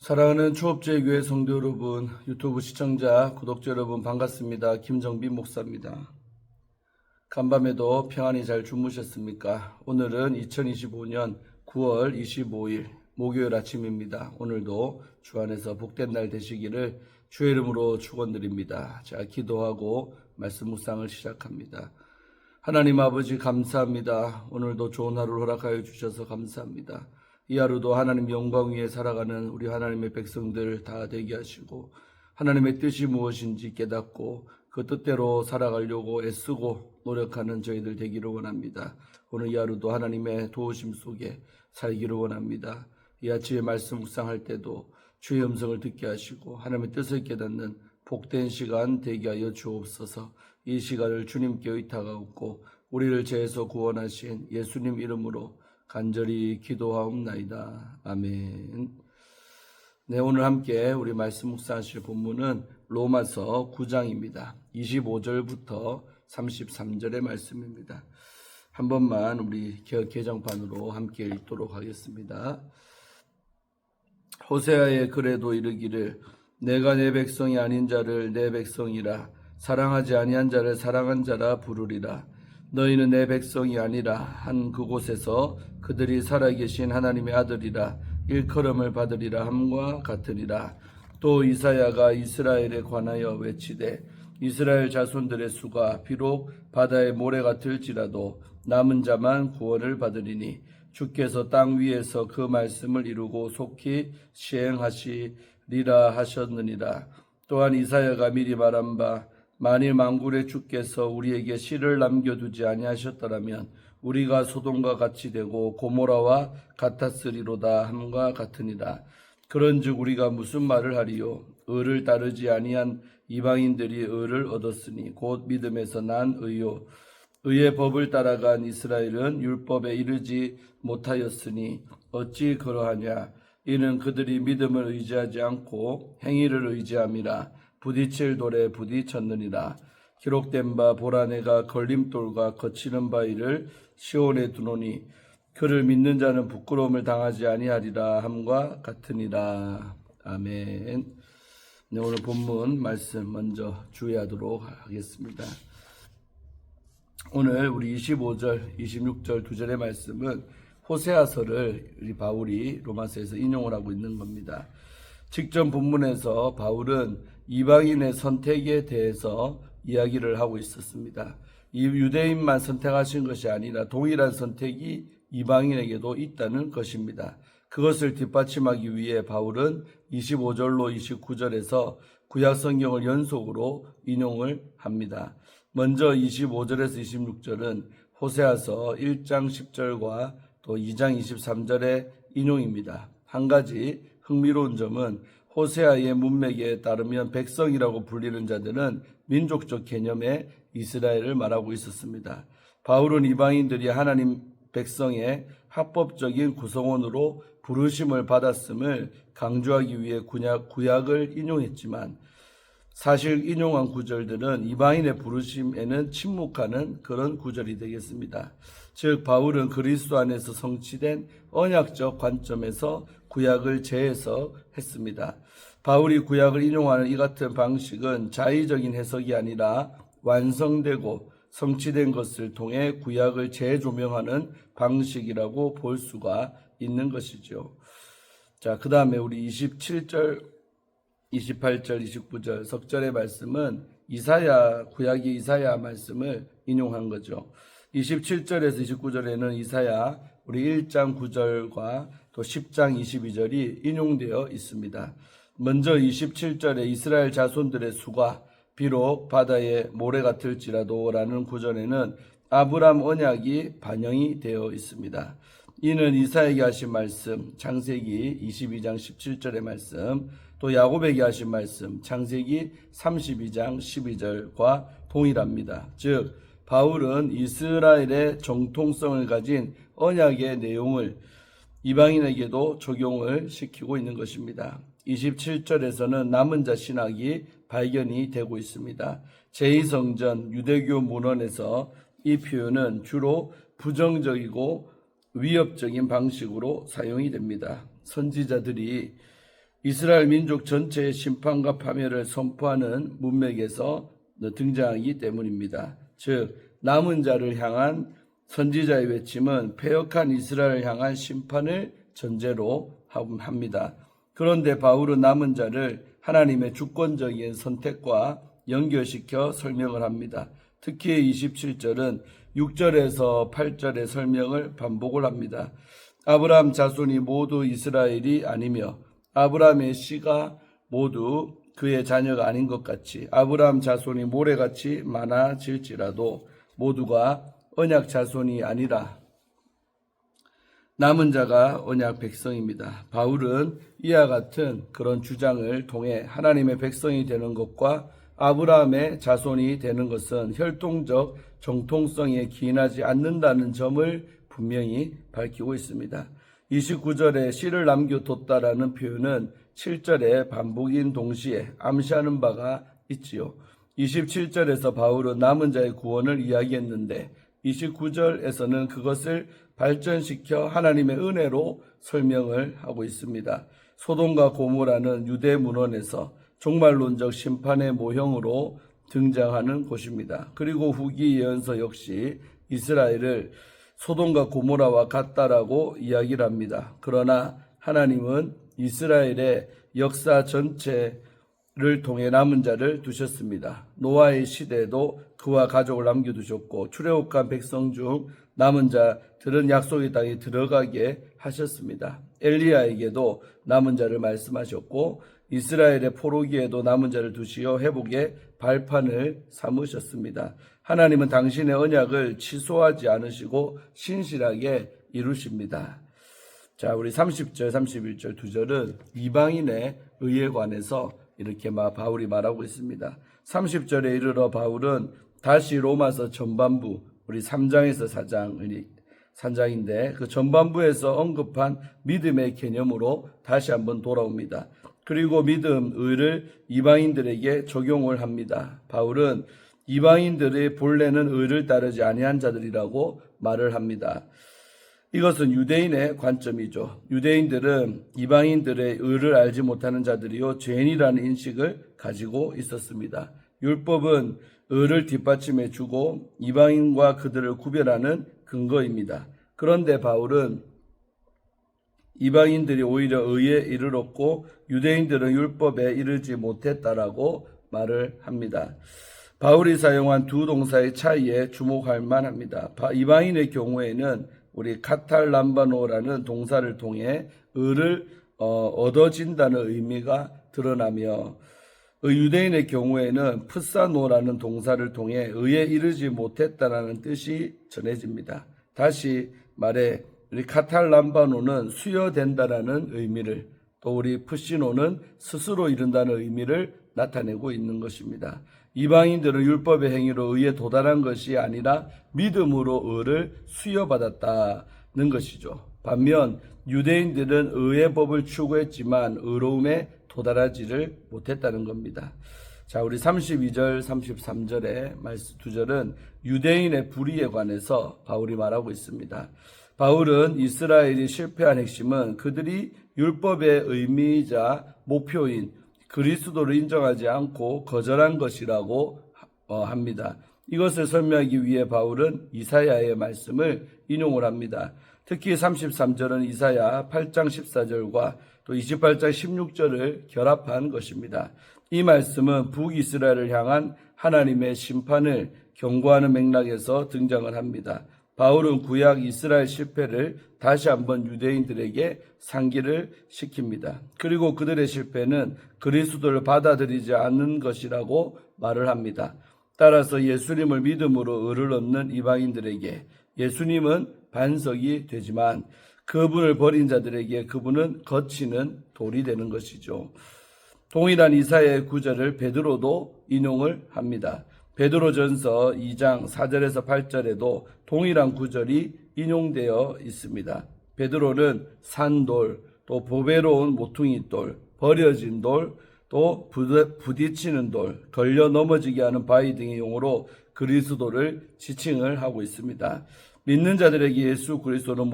사랑하는 초업제교회 성도 여러분, 유튜브 시청자, 구독자 여러분 반갑습니다. 김정빈 목사입니다. 간밤에도 평안히 잘 주무셨습니까? 오늘은 2025년 9월 25일 목요일 아침입니다. 오늘도 주 안에서 복된 날 되시기를 주의 이름으로 축원드립니다. 자, 기도하고 말씀 묵상을 시작합니다. 하나님 아버지 감사합니다. 오늘도 좋은 하루를 허락하여 주셔서 감사합니다. 이 하루도 하나님 영광 위에 살아가는 우리 하나님의 백성들 다 되게 하시고 하나님의 뜻이 무엇인지 깨닫고 그 뜻대로 살아가려고 애쓰고 노력하는 저희들 되기를 원합니다. 오늘 이 하루도 하나님의 도우심 속에 살기를 원합니다. 이 아침에 말씀 묵상할 때도 주의 음성을 듣게 하시고 하나님의 뜻을 깨닫는 복된 시간 되게 하여 주옵소서. 이 시간을 주님께 의탁하옵고 우리를 죄에서 구원하신 예수님 이름으로 간절히 기도하옵나이다. 아멘. 네, 오늘 함께 우리 말씀 묵상하실 본문은 로마서 9장입니다. 25절부터 33절의 말씀입니다. 한 번만 우리 개정판으로 함께 읽도록 하겠습니다. 호세아의 글에도 이르기를 내가 내 백성이 아닌 자를 내 백성이라 사랑하지 아니한 자를 사랑한 자라 부르리라. 너희는 내 백성이 아니라 한 그곳에서 그들이 살아계신 하나님의 아들이라 일컬음을 받으리라 함과 같으리라. 또 이사야가 이스라엘에 관하여 외치되 이스라엘 자손들의 수가 비록 바다의 모래 같을지라도 남은 자만 구원을 받으리니 주께서 땅 위에서 그 말씀을 이루고 속히 시행하시리라 하셨느니라. 또한 이사야가 미리 말한 바 만일 만군의 주께서 우리에게 씨를 남겨두지 아니하셨더라면 우리가 소돔과 같이 되고 고모라와 같았으리로다 함과 같으니라. 그런즉 우리가 무슨 말을 하리요? 의를 따르지 아니한 이방인들이 의를 얻었으니 곧 믿음에서 난 의요. 의의 법을 따라간 이스라엘은 율법에 이르지 못하였으니 어찌 그러하냐? 이는 그들이 믿음을 의지하지 않고 행위를 의지함이라. 부딪힐 돌에 부딪혔느니라. 기록된 바 보라 내가 걸림돌과 거치는 바위를 시온에 두노니 그를 믿는 자는 부끄러움을 당하지 아니하리라 함과 같으니라. 아멘. 네, 오늘 본문 말씀 먼저 주의하도록 하겠습니다. 오늘 우리 25절, 26절 두 절의 말씀은 호세아서를 우리 바울이 로마서에서 인용을 하고 있는 겁니다. 직전 본문에서 바울은 이방인의 선택에 대해서 이야기를 하고 있었습니다. 이 유대인만 선택하신 것이 아니라 동일한 선택이 이방인에게도 있다는 것입니다. 그것을 뒷받침하기 위해 바울은 25절로 29절에서 구약 성경을 연속으로 인용을 합니다. 먼저 25절에서 26절은 호세아서 1장 10절과 또 2장 23절의 인용입니다. 한 가지 흥미로운 점은 호세아의 문맥에 따르면 백성이라고 불리는 자들은 민족적 개념의 이스라엘을 말하고 있었습니다. 바울은 이방인들이 하나님 백성의 합법적인 구성원으로 부르심을 받았음을 강조하기 위해 구약을 인용했지만 사실 인용한 구절들은 이방인의 부르심에는 침묵하는 그런 구절이 되겠습니다. 즉 바울은 그리스도 안에서 성취된 언약적 관점에서 구약을 재해석했습니다. 바울이 구약을 인용하는 이 같은 방식은 자의적인 해석이 아니라 완성되고 성취된 것을 통해 구약을 재조명하는 방식이라고 볼 수가 있는 것이죠. 자, 그 다음에 우리 27절, 28절, 29절 석절의 말씀은 구약의 이사야 말씀을 인용한 거죠. 27절에서 29절에는 이사야 우리 1장 9절과 또 10장 22절이 인용되어 있습니다. 먼저 27절에 이스라엘 자손들의 수가 비록 바다의 모래 같을지라도 라는 구절에는 아브람 언약이 반영이 되어 있습니다. 이는 이사에게 하신 말씀, 창세기 22장 17절의 말씀, 또 야곱에게 하신 말씀, 창세기 32장 12절과 동일합니다. 즉 바울은 이스라엘의 정통성을 가진 언약의 내용을 이방인에게도 적용을 시키고 있는 것입니다. 27절에서는 남은 자 신학이 발견이 되고 있습니다. 제2성전 유대교 문헌에서 이 표현은 주로 부정적이고 위협적인 방식으로 사용이 됩니다. 선지자들이 이스라엘 민족 전체의 심판과 파멸을 선포하는 문맥에서 등장하기 때문입니다. 즉 남은 자를 향한 선지자의 외침은 패역한 이스라엘을 향한 심판을 전제로 합니다. 그런데 바울은 남은 자를 하나님의 주권적인 선택과 연결시켜 설명을 합니다. 특히 27절은 6절에서 8절의 설명을 반복을 합니다. 아브라함 자손이 모두 이스라엘이 아니며 아브라함의 씨가 모두 그의 자녀가 아닌 것 같이 아브라함 자손이 모래같이 많아질지라도 모두가 언약 자손이 아니라 남은 자가 언약 백성입니다. 바울은 이와 같은 그런 주장을 통해 하나님의 백성이 되는 것과 아브라함의 자손이 되는 것은 혈통적 정통성에 기인하지 않는다는 점을 분명히 밝히고 있습니다. 29절에 씨를 남겨뒀다라는 표현은 7절의 반복인 동시에 암시하는 바가 있지요. 27절에서 바울은 남은 자의 구원을 이야기했는데 29절에서는 그것을 발전시켜 하나님의 은혜로 설명을 하고 있습니다. 소돔과 고모라는 유대 문헌에서 종말론적 심판의 모형으로 등장하는 곳입니다. 그리고 후기 예언서 역시 이스라엘을 소돔과 고모라와 같다라고 이야기를 합니다. 그러나 하나님은 이스라엘의 역사 전체를 통해 남은 자를 두셨습니다. 노아의 시대에도 그와 가족을 남겨두셨고 출애굽한 백성 중 남은 자들은 약속의 땅에 들어가게 하셨습니다. 엘리야에게도 남은 자를 말씀하셨고 이스라엘의 포로기에도 남은 자를 두시어 회복의 발판을 삼으셨습니다. 하나님은 당신의 언약을 취소하지 않으시고 신실하게 이루십니다. 자, 우리 30절, 31절 두 절은 이방인의 의에 관해서 이렇게 바울이 말하고 있습니다. 30절에 이르러 바울은 다시 로마서 전반부, 우리 3장에서 4장인데 그 전반부에서 언급한 믿음의 개념으로 다시 한번 돌아옵니다. 그리고 믿음, 의를 이방인들에게 적용을 합니다. 바울은 이방인들의 본래는 의를 따르지 아니한 자들이라고 말을 합니다. 이것은 유대인의 관점이죠. 유대인들은 이방인들의 의를 알지 못하는 자들이요 죄인이라는 인식을 가지고 있었습니다. 율법은 의를 뒷받침해 주고 이방인과 그들을 구별하는 근거입니다. 그런데 바울은 이방인들이 오히려 의에 이르렀고 유대인들은 율법에 이르지 못했다라고 말을 합니다. 바울이 사용한 두 동사의 차이에 주목할 만합니다. 이방인의 경우에는 우리 카탈람바노라는 동사를 통해 의를 얻어진다는 의미가 드러나며 유대인의 경우에는 푸사노라는 동사를 통해 의에 이르지 못했다라는 뜻이 전해집니다. 다시 말해 우리 카탈람바노는 수여된다라는 의미를 또 우리 푸시노는 스스로 이룬다는 의미를 나타내고 있는 것입니다. 이방인들은 율법의 행위로 의에 도달한 것이 아니라 믿음으로 의를 수여받았다는 것이죠. 반면 유대인들은 의의 법을 추구했지만 의로움에 도달하지를 못했다는 겁니다. 자, 우리 32절, 33절의 말씀 두 절은 유대인의 불의에 관해서 바울이 말하고 있습니다. 바울은 이스라엘이 실패한 핵심은 그들이 율법의 의미이자 목표인 그리스도를 인정하지 않고 거절한 것이라고 합니다. 이것을 설명하기 위해 바울은 이사야의 말씀을 인용을 합니다. 특히 33절은 이사야 8장 14절과 또 28장 16절을 결합한 것입니다. 이 말씀은 북이스라엘을 향한 하나님의 심판을 경고하는 맥락에서 등장을 합니다. 바울은 구약 이스라엘 실패를 다시 한번 유대인들에게 상기를 시킵니다. 그리고 그들의 실패는 그리스도를 받아들이지 않는 것이라고 말을 합니다. 따라서 예수님을 믿음으로 의를 얻는 이방인들에게 예수님은 반석이 되지만 그분을 버린 자들에게 그분은 거치는 돌이 되는 것이죠. 동일한 이사야의 구절을 베드로도 인용을 합니다. 베드로전서 2장 4절에서 8절에도 동일한 구절이 인용되어 있습니다. 베드로는 산돌, 또 보배로운 모퉁이 돌, 버려진 돌, 또 부딪히는 돌, 걸려 넘어지게 하는 바위 등의 용어로 그리스도를 지칭을 하고 있습니다. 믿는 자들에게 예수 그리스도는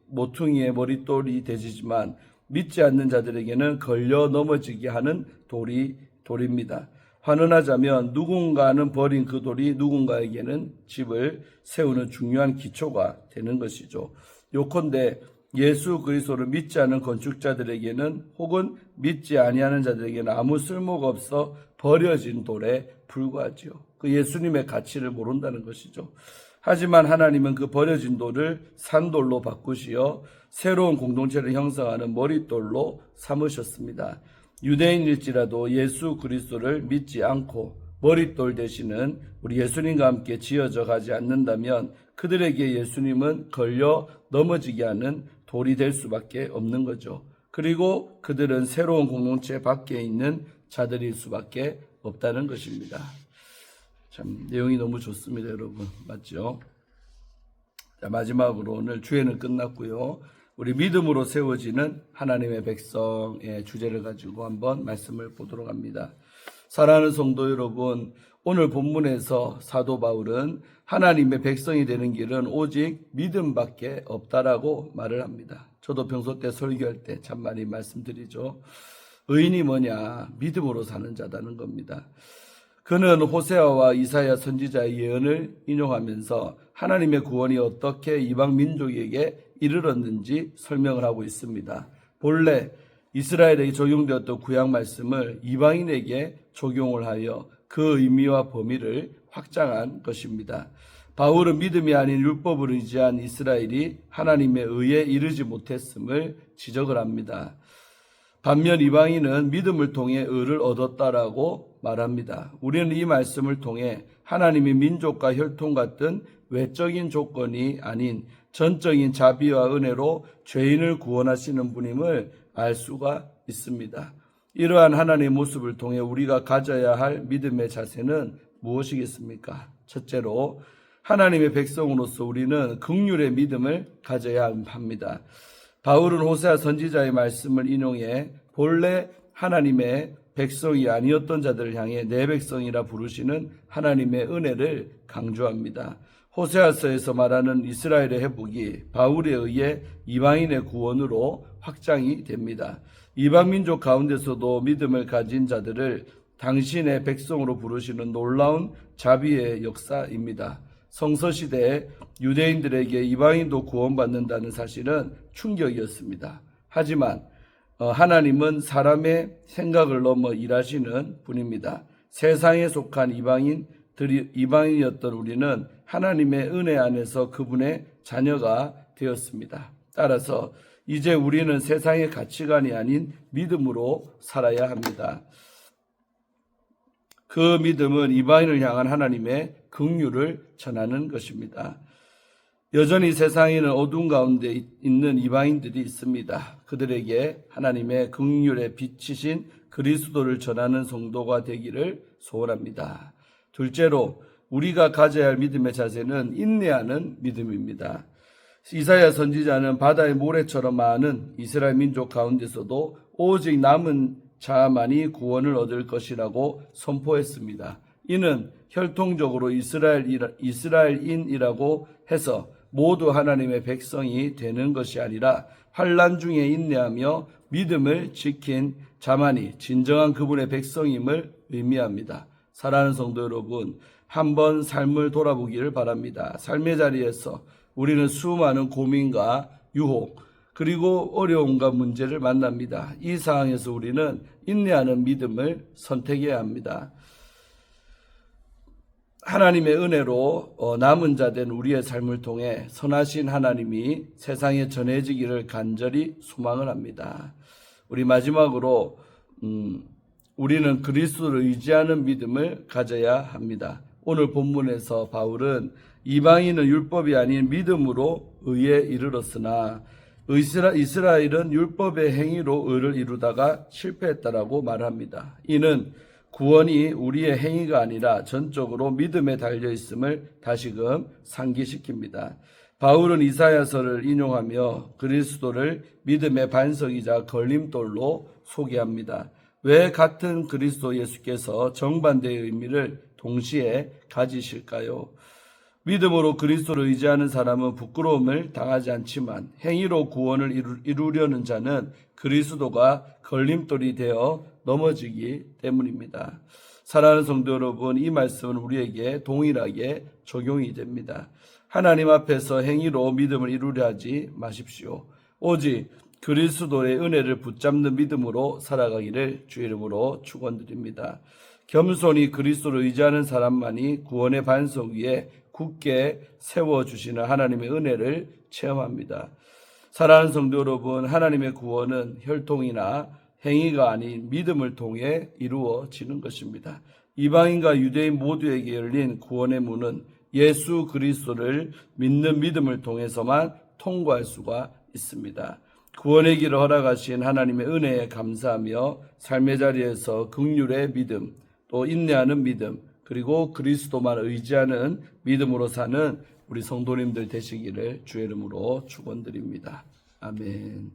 모퉁이의 머릿돌이 되지만 믿지 않는 자들에게는 걸려 넘어지게 하는 돌입니다. 환원하자면 누군가는 버린 그 돌이 누군가에게는 집을 세우는 중요한 기초가 되는 것이죠. 요컨대 예수 그리스도를 믿지 않는 건축자들에게는 혹은 믿지 아니하는 자들에게는 아무 쓸모가 없어 버려진 돌에 불과하지요. 그 예수님의 가치를 모른다는 것이죠. 하지만 하나님은 그 버려진 돌을 산돌로 바꾸시어 새로운 공동체를 형성하는 머릿돌로 삼으셨습니다. 유대인일지라도 예수 그리스도를 믿지 않고 머릿돌 되시는 우리 예수님과 함께 지어져 가지 않는다면 그들에게 예수님은 걸려 넘어지게 하는 돌이 될 수밖에 없는 거죠. 그리고 그들은 새로운 공동체 밖에 있는 자들일 수밖에 없다는 것입니다. 참 내용이 너무 좋습니다, 여러분. 맞죠? 자, 마지막으로 오늘 주회는 끝났고요. 우리 믿음으로 세워지는 하나님의 백성의 주제를 가지고 한번 말씀을 보도록 합니다. 사랑하는 성도 여러분, 오늘 본문에서 사도 바울은 하나님의 백성이 되는 길은 오직 믿음밖에 없다라고 말을 합니다. 저도 평소 때 설교할 때 참 많이 말씀드리죠. 의인이 뭐냐? 믿음으로 사는 자다는 겁니다. 그는 호세아와 이사야 선지자의 예언을 인용하면서 하나님의 구원이 어떻게 이방 민족에게 이르렀는지 설명을 하고 있습니다. 본래 이스라엘에게 적용되었던 구약 말씀을 이방인에게 적용을 하여 그 의미와 범위를 확장한 것입니다. 바울은 믿음이 아닌 율법을 의지한 이스라엘이 하나님의 의에 이르지 못했음을 지적을 합니다. 반면 이방인은 믿음을 통해 의를 얻었다라고 말합니다. 우리는 이 말씀을 통해 하나님이 민족과 혈통 같은 외적인 조건이 아닌 전적인 자비와 은혜로 죄인을 구원하시는 분임을 알 수가 있습니다. 이러한 하나님의 모습을 통해 우리가 가져야 할 믿음의 자세는 무엇이겠습니까? 첫째로 하나님의 백성으로서 우리는 긍휼의 믿음을 가져야 합니다. 바울은 호세아 선지자의 말씀을 인용해 본래 하나님의 백성이 아니었던 자들을 향해 내 백성이라 부르시는 하나님의 은혜를 강조합니다. 호세아서에서 말하는 이스라엘의 회복이 바울에 의해 이방인의 구원으로 확장이 됩니다. 이방 민족 가운데서도 믿음을 가진 자들을 당신의 백성으로 부르시는 놀라운 자비의 역사입니다. 성서시대에 유대인들에게 이방인도 구원받는다는 사실은 충격이었습니다. 하지만 하나님은 사람의 생각을 넘어 일하시는 분입니다. 세상에 속한 이방인이었던 우리는 하나님의 은혜 안에서 그분의 자녀가 되었습니다. 따라서 이제 우리는 세상의 가치관이 아닌 믿음으로 살아야 합니다. 그 믿음은 이방인을 향한 하나님의 긍휼을 전하는 것입니다. 여전히 세상에는 어두운 가운데 있는 이방인들이 있습니다. 그들에게 하나님의 긍휼의 빛이신 그리스도를 전하는 성도가 되기를 소원합니다. 둘째로 우리가 가져야 할 믿음의 자세는 인내하는 믿음입니다. 이사야 선지자는 바다의 모래처럼 많은 이스라엘 민족 가운데서도 오직 남은 자만이 구원을 얻을 것이라고 선포했습니다. 이는 혈통적으로 이스라엘인이라고 해서 모두 하나님의 백성이 되는 것이 아니라 환난 중에 인내하며 믿음을 지킨 자만이 진정한 그분의 백성임을 의미합니다. 사랑하는 성도 여러분, 한번 삶을 돌아보기를 바랍니다. 삶의 자리에서 우리는 수많은 고민과 유혹 그리고 어려움과 문제를 만납니다. 이 상황에서 우리는 인내하는 믿음을 선택해야 합니다. 하나님의 은혜로 남은 자 된 우리의 삶을 통해 선하신 하나님이 세상에 전해지기를 간절히 소망을 합니다. 우리 마지막으로 우리는 그리스도를 의지하는 믿음을 가져야 합니다. 오늘 본문에서 바울은 이방인은 율법이 아닌 믿음으로 의에 이르렀으나 이스라엘은 율법의 행위로 의를 이루다가 실패했다라고 말합니다. 이는 구원이 우리의 행위가 아니라 전적으로 믿음에 달려 있음을 다시금 상기시킵니다. 바울은 이사야서를 인용하며 그리스도를 믿음의 반석이자 걸림돌로 소개합니다. 왜 같은 그리스도 예수께서 정반대의 의미를 동시에 가지실까요? 믿음으로 그리스도를 의지하는 사람은 부끄러움을 당하지 않지만 행위로 구원을 이루려는 자는 그리스도가 걸림돌이 되어 넘어지기 때문입니다. 사랑하는 성도 여러분, 이 말씀은 우리에게 동일하게 적용이 됩니다. 하나님 앞에서 행위로 믿음을 이루려 하지 마십시오. 오직 그리스도의 은혜를 붙잡는 믿음으로 살아가기를 주의 이름으로 축원드립니다. 겸손히 그리스도를 의지하는 사람만이 구원의 반석 위에 굳게 세워주시는 하나님의 은혜를 체험합니다. 사랑하는 성도 여러분, 하나님의 구원은 혈통이나 행위가 아닌 믿음을 통해 이루어지는 것입니다. 이방인과 유대인 모두에게 열린 구원의 문은 예수 그리스도를 믿는 믿음을 통해서만 통과할 수가 있습니다. 구원의 길을 허락하신 하나님의 은혜에 감사하며 삶의 자리에서 긍휼의 믿음, 또 인내하는 믿음, 그리고 그리스도만 의지하는 믿음으로 사는 우리 성도님들 되시기를 주의 이름으로 축원드립니다. 아멘.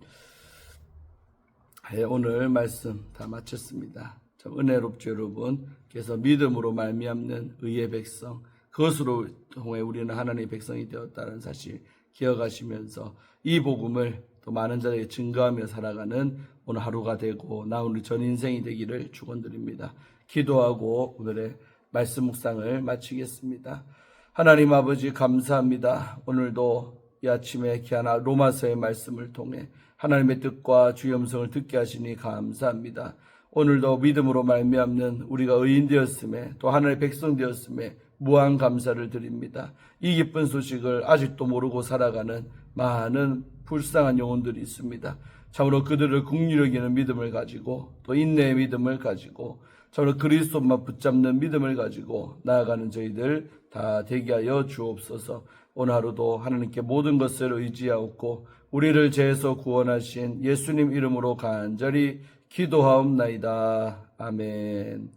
오늘 말씀 다 마쳤습니다. 참 은혜롭죠, 여러분. 그래서 믿음으로 말미암는 의의 백성, 그것으로 통해 우리는 하나님의 백성이 되었다는 사실 기억하시면서 이 복음을 또 많은 자에게 증거하며 살아가는 오늘 하루가 되고 나온 우리 전 인생이 되기를 축원드립니다. 기도하고 오늘의 말씀 묵상을 마치겠습니다. 하나님 아버지 감사합니다. 오늘도 이 아침에 귀한 로마서의 말씀을 통해 하나님의 뜻과 주의 음성을 듣게 하시니 감사합니다. 오늘도 믿음으로 말미암는 우리가 의인 되었음에 또 하나님의 백성 되었음에 무한 감사를 드립니다. 이 기쁜 소식을 아직도 모르고 살아가는 많은 불쌍한 영혼들이 있습니다. 참으로 그들을 긍휼히 여기는 믿음을 가지고 또 인내의 믿음을 가지고 참으로 그리스도만 붙잡는 믿음을 가지고 나아가는 저희들 다 되게 하여 주옵소서. 오늘 하루도 하나님께 모든 것을 의지하옵고 우리를 죄에서 구원하신 예수님 이름으로 간절히 기도하옵나이다. 아멘.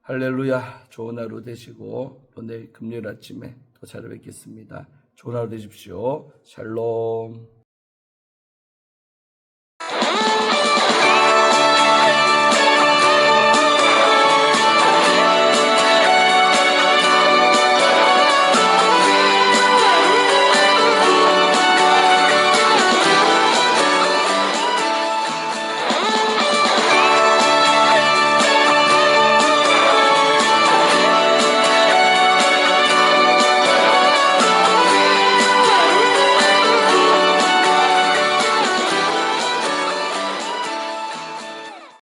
할렐루야. 좋은 하루 되시고 또 내일 금요일 아침에 또 찾아뵙겠습니다. 좋은 하루 되십시오. 샬롬.